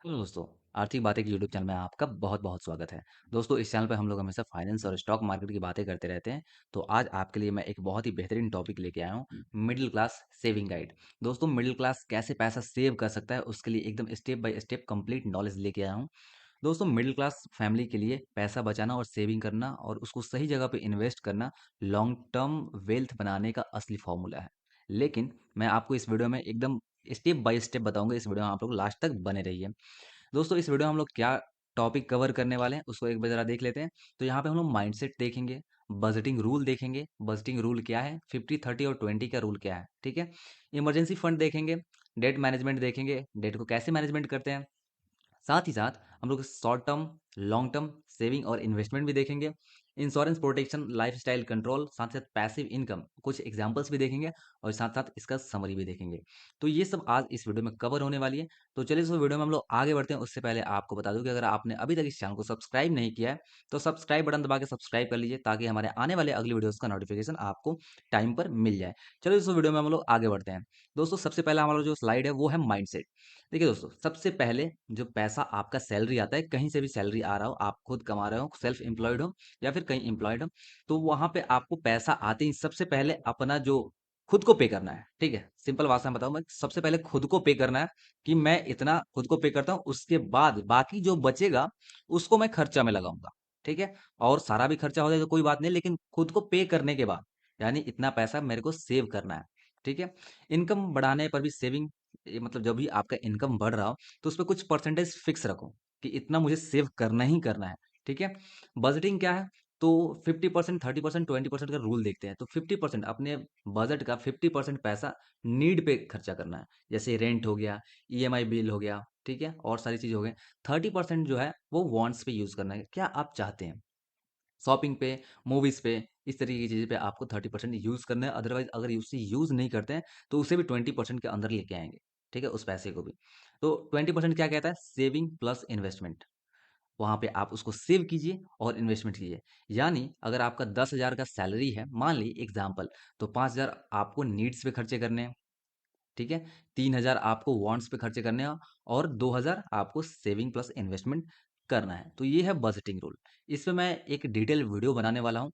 Hello दोस्तों, आर्थिक बातें की यूट्यूब चैनल में आपका बहुत-बहुत स्वागत है। दोस्तों, इस चैनल पे हम लोग हमेशा फाइनेंस और स्टॉक मार्केट की बातें करते रहते हैं। तो आज आपके लिए मैं एक बहुत ही बेहतरीन टॉपिक लेके आया हूँ, मिडिल क्लास सेविंग गाइड। दोस्तों, मिडिल क्लास कैसे पैसा सेव कर सकता है, उसके लिए एकदम step by step complete knowledge लेके आया हूँ। दोस्तों, मिडिल क्लास फैमिली के लिए पैसा बचाना और सेविंग करना और उसको सही जगह पे इन्वेस्ट करना लॉन्ग टर्म वेल्थ बनाने का असली फॉर्मूला है। लेकिन मैं आपको इस वीडियो में एकदम स्टेप बाय स्टेप बताऊंगा। इस वीडियो में आप लोग लास्ट तक बने रहिए। दोस्तों, इस वीडियो में हम लोग क्या टॉपिक कवर करने वाले हैं उसको एक बार जरा देख लेते हैं। तो यहाँ पे हम लोग माइंडसेट देखेंगे, बजटिंग रूल देखेंगे, बजटिंग रूल क्या है, 50 30 और 20 का रूल क्या है, ठीक है। इमरजेंसी फंड देखेंगे, डेट मैनेजमेंट देखेंगे, डेट को कैसे मैनेजमेंट करते हैं। साथ ही साथ हम लोग short term, long term saving और इन्वेस्टमेंट भी देखेंगे, इंश्योरेंस प्रोटेक्शन, लाइफस्टाइल कंट्रोल, साथ साथ पैसिव इनकम, कुछ एग्जांपल्स भी देखेंगे और साथ साथ इसका समरी भी देखेंगे। तो ये सब आज इस वीडियो में कवर होने वाली है। तो चलिए इस वीडियो में हम लोग आगे बढ़ते हैं। उससे पहले आपको बता दूं कि अगर आपने अभी तक इस चैनल को सब्सक्राइब नहीं किया है तो सब्सक्राइब बटन दबा के सब्सक्राइब कर लीजिए, ताकि हमारे आने वाले अगली वीडियोस का नोटिफिकेशन आपको टाइम पर मिल जाए। चलो इस वीडियो में हम लोग आगे बढ़ते हैं। दोस्तों, सबसे पहला हमारा जो स्लाइड है वो है माइंडसेट। देखिए दोस्तों, सबसे पहले जो पैसा आपका सैलरी आता है, कहीं से भी सैलरी आ रहा हो, आप खुद कमा रहे हो, सेल्फ एम्प्लॉयड हो या फिर कहीं एम्प्लॉयड हो, तो वहां पे आपको पैसा आते ही सबसे पहले अपना जो खुद को पे करना है, ठीक है। सिंपल भाषा में बताऊं, मैं सबसे पहले खुद को पे करना है कि मैं इतना खुद को पे करता हूँ, उसके बाद बाकी जो बचेगा उसको मैं खर्चा में लगाऊंगा, ठीक है। और सारा भी खर्चा हो जाए तो कोई बात नहीं, लेकिन खुद को पे करने के बाद यानी इतना पैसा मेरे को सेव करना है, ठीक है। इनकम बढ़ाने पर भी सेविंग, ये मतलब जब भी आपका इनकम बढ़ रहा हो तो उसपे कुछ परसेंटेज फिक्स रखो कि इतना मुझे सेव करना ही करना है, ठीक है। बजटिंग क्या है? तो 50% 30% 20% का रूल देखते हैं। तो 50% अपने बजट का 50% पैसा नीड पे खर्चा करना है, जैसे रेंट हो गया, ईएमआई बिल हो गया, ठीक है, और सारी चीज हो गई। 30% जो है वो वांट्स पे यूज करना है, क्या आप चाहते हैं, शॉपिंग पे, मूवीज पे, इस तरीके की चीज़ पे आपको 30% यूज़ करना है। अदरवाइज अगर उसे यूज़ नहीं करते हैं तो उसे भी 20% के अंदर लेके आएंगे, ठीक है, उस पैसे को भी। तो 20% क्या कहता है? Saving plus investment. वहां पे आप उसको सेव कीजिए और इन्वेस्टमेंट कीजिए। यानी अगर आपका 10,000 का सैलरी है, मान ली एग्जाम्पल, तो 5,000 आपको नीड्स पे खर्चे करने हैं, ठीक है। 3,000 आपको वांट्स पे खर्चे करने हैं और 2,000 आपको सेविंग प्लस इन्वेस्टमेंट करना है। तो ये है बजटिंग रूल। इस पे मैं एक डिटेल वीडियो बनाने वाला हूँ,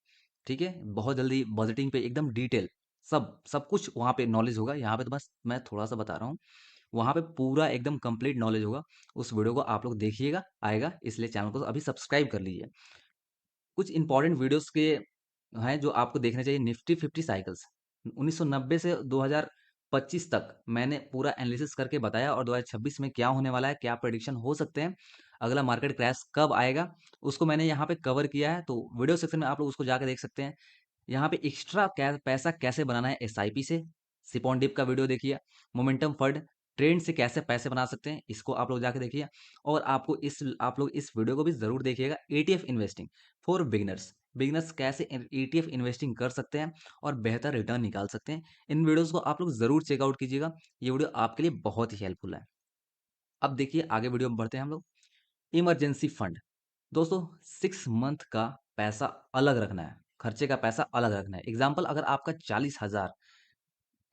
ठीक है। बहुत जल्दी बजटिंग पे एकदम डिटेल सब सब कुछ वहाँ पे नॉलेज होगा। यहाँ पे तो बस मैं थोड़ा सा बता रहा हूँ, वहाँ पे पूरा एकदम कंप्लीट नॉलेज होगा। उस वीडियो को आप लोग देखिएगा, आएगा, इसलिए चैनल को अभी सब्सक्राइब कर लीजिए। कुछ इंपॉर्टेंट वीडियोस के हैं जो आपको देखने चाहिए। निफ्टी 50 साइकिल्स 1990 से 2025 तक मैंने पूरा एनालिसिस करके बताया, और 2026 में क्या होने वाला है, क्या प्रेडिक्शन हो सकते हैं, अगला मार्केट क्रैश कब आएगा, उसको मैंने यहाँ पे कवर किया है। तो वीडियो सेक्शन में आप लोग उसको जाके देख सकते हैं। यहाँ पे एक्स्ट्रा पैसा कैसे बनाना है एसआईपी से, सिपॉन डिप का वीडियो देखिए। मोमेंटम फंड, ट्रेंड से कैसे पैसे बना सकते हैं, इसको आप लोग जाके देखिए। और आप लोग इस वीडियो को भी जरूर देखिएगा, ETF investing for beginners. Beginners कैसे एटीएफ इन्वेस्टिंग कर सकते हैं और बेहतर रिटर्न निकाल सकते हैं, इन वीडियोस को आप लोग जरूर चेकआउट कीजिएगा। ये वीडियो आपके लिए बहुत ही हेल्पफुल है। अब देखिए आगे वीडियो में बढ़ते हैं हम लोग। Emergency fund. दोस्तों, 6 मंथ का पैसा अलग रखना है, खर्चे का पैसा अलग रखना है। एग्जाम्पल, अगर आपका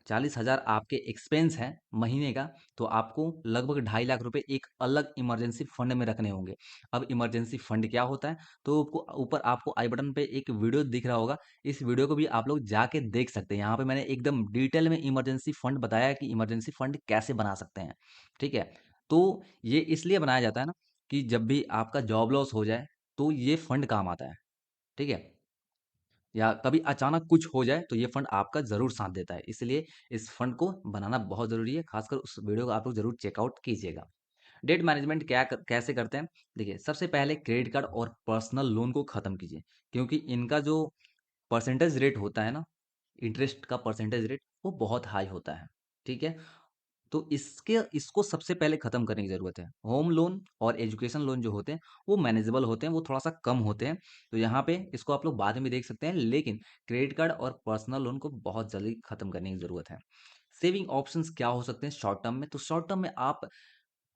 40,000 आपके एक्सपेंस है महीने का, तो आपको लगभग 2.5 लाख रुपए एक अलग इमरजेंसी फंड में रखने होंगे। अब इमरजेंसी फंड क्या होता है, तो ऊपर आपको आई बटन पे एक वीडियो दिख रहा होगा, इस वीडियो को भी आप लोग जाके देख सकते हैं। यहाँ पे मैंने एकदम डिटेल में इमरजेंसी फंड बताया है कि इमरजेंसी फंड कैसे बना सकते हैं, ठीक है। तो ये इसलिए बनाया जाता है ना, कि जब भी आपका जॉब लॉस हो जाए तो ये फंड काम आता है, ठीक है। या कभी अचानक कुछ हो जाए तो ये फंड आपका ज़रूर साथ देता है। इसलिए इस फंड को बनाना बहुत ज़रूरी है। खासकर उस वीडियो को आप लोग ज़रूर चेकआउट कीजिएगा। डेट मैनेजमेंट कैसे करते हैं? देखिए, सबसे पहले क्रेडिट कार्ड और पर्सनल लोन को ख़त्म कीजिए, क्योंकि इनका जो परसेंटेज रेट होता है ना, इंटरेस्ट का परसेंटेज रेट, वो बहुत हाई होता है, ठीक है। तो इसको सबसे पहले खत्म करने की जरूरत है। होम लोन और एजुकेशन लोन जो होते हैं वो मैनेजेबल होते हैं, वो थोड़ा सा कम होते हैं। तो यहाँ पे इसको आप लोग बाद में भी देख सकते हैं, लेकिन क्रेडिट कार्ड और पर्सनल लोन को बहुत जल्दी खत्म करने की जरूरत है। सेविंग ऑप्शंस क्या हो सकते हैं शॉर्ट टर्म में? तो शॉर्ट टर्म में आप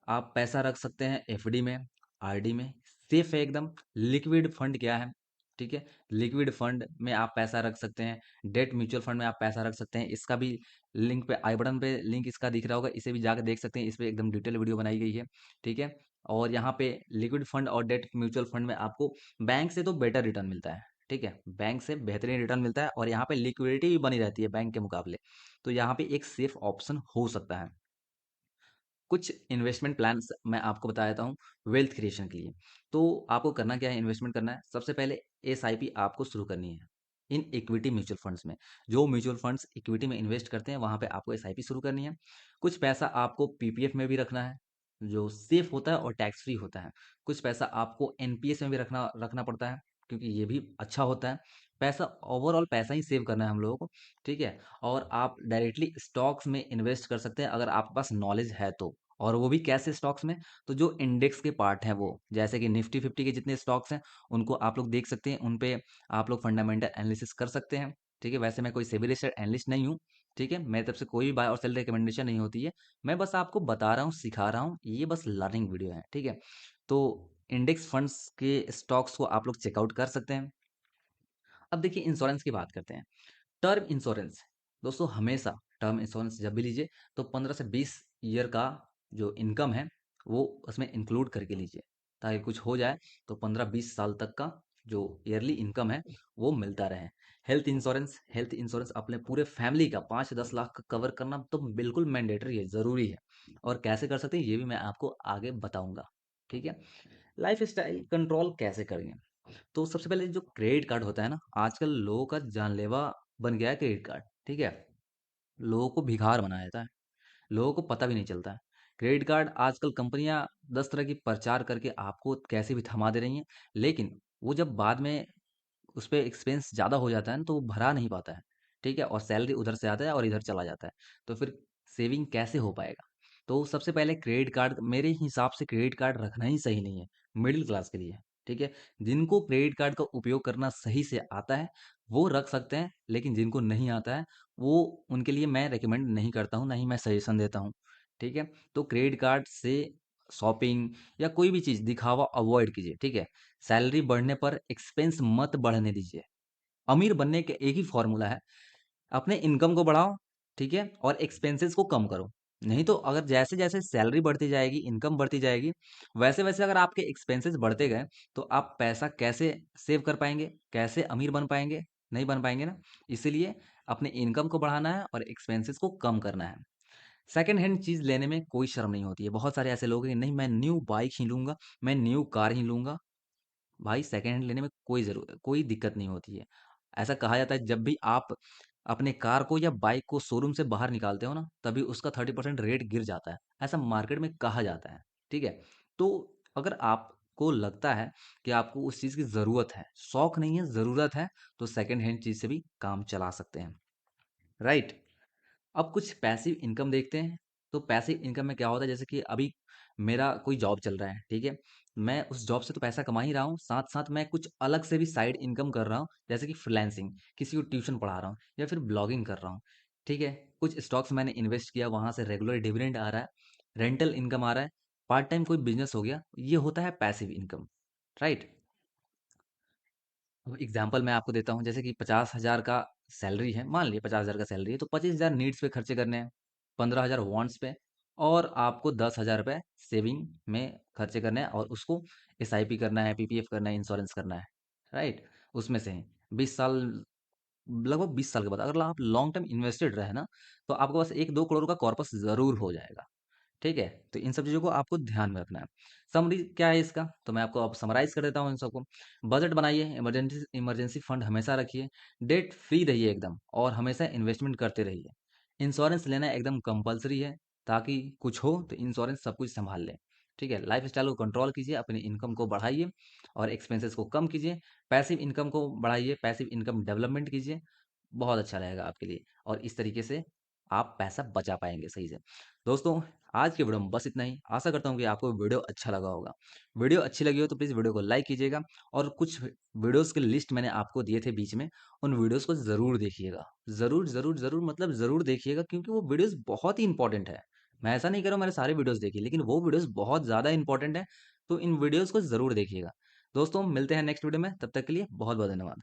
पैसा रख सकते हैं एफडी में, आरडी में, सेफ है एकदम। लिक्विड फंड क्या है? ठीक है? लिक्विड फंड में आप पैसा रख सकते हैं, डेट म्यूचुअल फंड में आप पैसा रख सकते हैं। इसका भी लिंक पे आई बटन पे लिंक इसका दिख रहा होगा, इसे भी जाके देख सकते हैं। इस पे एकदम डिटेल वीडियो बनाई गई है, ठीक है? और यहाँ पे लिक्विड फंड और डेट म्यूचुअल फंड में आपको बैंक से तो बेटर रिटर्न मिलता है, ठीक है? बैंक से बेहतरीन रिटर्न मिलता है और यहाँ पे लिक्विडिटी भी बनी रहती है बैंक के मुकाबले। तो यहाँ पे एक सेफ ऑप्शन हो सकता है। कुछ इन्वेस्टमेंट प्लान्स मैं आपको बता देता हूँ वेल्थ क्रिएशन के लिए। तो आपको करना क्या है, इन्वेस्टमेंट करना है। सबसे पहले एसआईपी आपको शुरू करनी है इन इक्विटी म्यूचुअल फंड्स में। जो म्यूचुअल फंड्स इक्विटी में इन्वेस्ट करते हैं वहाँ पे आपको एसआईपी शुरू करनी है। कुछ पैसा आपको पीपीएफ में भी रखना है, जो सेफ होता है और टैक्स फ्री होता है। कुछ पैसा आपको एनपीएस में भी रखना रखना पड़ता है, क्योंकि ये भी अच्छा होता है। पैसा ओवरऑल पैसा ही सेव करना है हम लोगों को, ठीक है? और आप डायरेक्टली स्टॉक्स में इन्वेस्ट कर सकते हैं अगर आपके पास नॉलेज है तो। और वो भी कैसे स्टॉक्स में, तो जो इंडेक्स के पार्ट हैं वो, जैसे कि निफ्टी 50 के जितने स्टॉक्स हैं उनको आप लोग देख सकते हैं, उन पे आप लोग फंडामेंटल एनालिसिस कर सकते हैं, ठीक है? वैसे मैं कोई सेबी रजिस्टर्ड एनालिस्ट नहीं हूँ, ठीक है? मेरी तरफ से कोई भी बाय और सेल रिकमेंडेशन नहीं होती है। मैं बस आपको बता रहा हूँ, सिखा रहा हूँ, ये बस लर्निंग वीडियो है, ठीक है? तो इंडेक्स फंड्स के स्टॉक्स को आप लोग चेकआउट कर सकते हैं। अब देखिए इंश्योरेंस की बात करते हैं। टर्म इंश्योरेंस, दोस्तों हमेशा टर्म इंश्योरेंस जब भी लीजिए तो 15 से 20 ईयर का जो इनकम है वो उसमें इंक्लूड करके लीजिए, ताकि कुछ हो जाए तो 15-20 साल तक का जो ईयरली इनकम है वो मिलता रहे। हेल्थ इंश्योरेंस अपने पूरे फैमिली का 5 से 10 लाख का कवर करना तो बिल्कुल मैंडेटरी है, ज़रूरी है। और कैसे कर सकते हैं ये भी मैं आपको आगे बताऊंगा, ठीक है? लाइफ स्टाइल कंट्रोल कैसे करेंगे, तो सबसे पहले जो क्रेडिट कार्ड होता है ना, आजकल लोगों का जानलेवा बन गया है क्रेडिट कार्ड, ठीक है? लोगों को भिखार बना देता है, लोगों को पता भी नहीं चलता है। क्रेडिट कार्ड आजकल कंपनियां 10 तरह की प्रचार करके आपको कैसे भी थमा दे रही हैं, लेकिन वो जब बाद में उस पे एक्सपेंस ज़्यादा हो जाता है ना तो वो भरा नहीं पाता है, ठीक है? और सैलरी उधर से आता है और इधर चला जाता है, तो फिर सेविंग कैसे हो पाएगा? तो सबसे पहले क्रेडिट कार्ड, मेरे हिसाब से क्रेडिट कार्ड रखना ही सही नहीं है मिडिल क्लास के लिए, ठीक है? जिनको क्रेडिट कार्ड का उपयोग करना सही से आता है वो रख सकते हैं, लेकिन जिनको नहीं आता है वो, उनके लिए मैं रिकमेंड नहीं करता हूँ, ना ही मैं सजेशन देता हूँ, ठीक है? तो क्रेडिट कार्ड से शॉपिंग या कोई भी चीज़ दिखावा अवॉइड कीजिए, ठीक है? सैलरी बढ़ने पर एक्सपेंस मत बढ़ने दीजिए। अमीर बनने के एक ही फॉर्मूला है, अपने इनकम को बढ़ाओ, ठीक है? और एक्सपेंसेस को कम करो। नहीं तो अगर जैसे-जैसे सैलरी बढ़ती जाएगी, इनकम बढ़ती जाएगी, वैसे-वैसे अगर आपके एक्सपेंसेस बढ़ते गए, तो आप पैसा कैसे सेव कर पाएँगे? कैसे अमीर बन पाएँगे? नहीं बन पाएँगे ना। इसीलिए अपने इनकम को बढ़ाना है और एक्सपेंसेस को कम करना है। सेकंड हैंड चीज़ लेने में कोई शर्म नहीं होती है। बहुत सारे ऐसे लोग हैं, नहीं मैं न्यू बाइक ही लूँगा, मैं न्यू कार ही लूँगा। भाई सेकंड हैंड लेने में कोई दिक्कत नहीं होती है। ऐसा कहा जाता है जब भी आप अपने कार को या बाइक को शोरूम से बाहर निकालते हो ना, तभी उसका 30% रेट गिर जाता है। ऐसा मार्केट में कहा जाता है, ठीक है? तो अगर आपको लगता है कि आपको उस चीज़ की ज़रूरत है, शौक नहीं है, ज़रूरत है, तो सेकंड हैंड चीज़ से भी काम चला सकते हैं, राइट? अब कुछ पैसिव इनकम देखते हैं। तो पैसिव इनकम में क्या होता है, जैसे कि अभी मेरा कोई जॉब चल रहा है, ठीक है? मैं उस जॉब से तो पैसा कमा ही रहा हूँ, साथ-साथ मैं कुछ अलग से भी साइड इनकम कर रहा हूँ, जैसे कि फ्रीलांसिंग, किसी को ट्यूशन पढ़ा रहा हूँ या फिर ब्लॉगिंग कर रहा हूँ, ठीक है? कुछ स्टॉक्स मैंने इन्वेस्ट किया, वहाँ से रेगुलर डिविडेंड आ रहा है, रेंटल इनकम आ रहा है, पार्ट टाइम कोई बिज़नेस हो गया, ये होता है पैसिव इनकम, राइट? अब एग्जाम्पल मैं आपको देता हूँ, जैसे कि 50,000 का सैलरी है, मान लीजिए 50,000 का सैलरी है, तो 25,000 नीड्स पे खर्चे करने हैं, 15,000 वांट्स पे, और आपको 10,000 रुपये सेविंग में खर्चे करने हैं, और उसको एसआईपी करना है, पीपीएफ करना है, इंश्योरेंस करना है, राइट? उसमें से 20 साल, लगभग 20 साल के बाद अगर आप लॉन्ग टर्म इन्वेस्टेड रहे ना, तो आपके पास 1-2 करोड़ का कॉर्पस ज़रूर हो जाएगा, ठीक है? तो इन सब चीज़ों को आपको ध्यान में रखना है। समरी क्या है इसका? तो मैं आपको अब समराइज़ कर देता हूँ इन सबको। बजट बनाइए, इमरजेंसी इमरजेंसी फंड हमेशा रखिए, डेट फ्री रहिए एकदम, और हमेशा इन्वेस्टमेंट करते रहिए। इंश्योरेंस लेना एकदम कंपल्सरी है, ताकि कुछ हो तो इंश्योरेंस सब कुछ सँभाल ले, ठीक है? लाइफ़स्टाइल को कंट्रोल कीजिए, अपनी इनकम को बढ़ाइए और एक्सपेंसेस को कम कीजिए। पैसिव इनकम को बढ़ाइए, पैसिव इनकम डेवलपमेंट कीजिए, बहुत अच्छा रहेगा आपके लिए, और इस तरीके से आप पैसा बचा पाएँगे सही से। दोस्तों, आज के वीडियो में बस इतना ही। आशा करता हूँ कि आपको वीडियो अच्छा लगा होगा। वीडियो अच्छी लगी हो तो प्लीज़ वीडियो को लाइक कीजिएगा, और कुछ वीडियोज़ की लिस्ट मैंने आपको दिए थे बीच में, उन वीडियोज़ को ज़रूर देखिएगा। ज़रूर, ज़रूर, ज़रूर, मतलब ज़रूर देखिएगा, क्योंकि वो वीडियोज़ बहुत ही इम्पोर्टेंट है। मैं ऐसा नहीं कह रहा हूँ मैंने सारे वीडियोज़ देखी, लेकिन वो वीडियोज़ बहुत ज़्यादा इम्पोर्टेंट है, तो इन वीडियोज़ को ज़रूर देखिएगा। दोस्तों मिलते हैं नेक्स्ट वीडियो में, तब तक के लिए बहुत बहुत धन्यवाद।